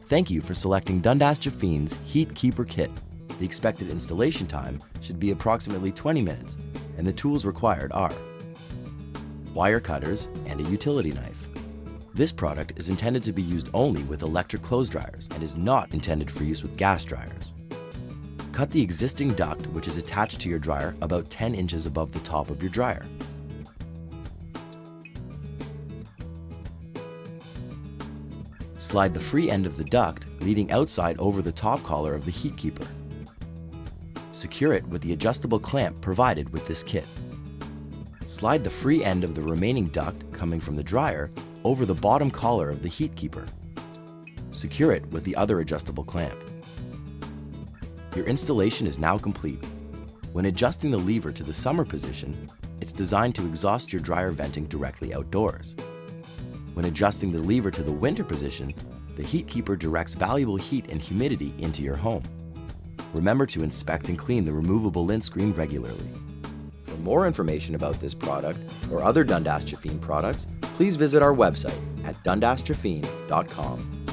Thank you for selecting Dundas Jafine's Heat Keeper Kit. The expected installation time should be approximately 20 minutes, and the tools required are wire cutters and a utility knife. This product is intended to be used only with electric clothes dryers and is not intended for use with gas dryers. Cut the existing duct which is attached to your dryer about 10 inches above the top of your dryer. Slide the free end of the duct leading outside over the top collar of the heat keeper. Secure it with the adjustable clamp provided with this kit. Slide the free end of the remaining duct coming from the dryer over the bottom collar of the heat keeper. Secure it with the other adjustable clamp. Your installation is now complete. When adjusting the lever to the summer position, it's designed to exhaust your dryer venting directly outdoors. When adjusting the lever to the winter position, the heat keeper directs valuable heat and humidity into your home. Remember to inspect and clean the removable lint screen regularly. For more information about this product or other Dundas Jafine products, please visit our website at dundasjafine.com.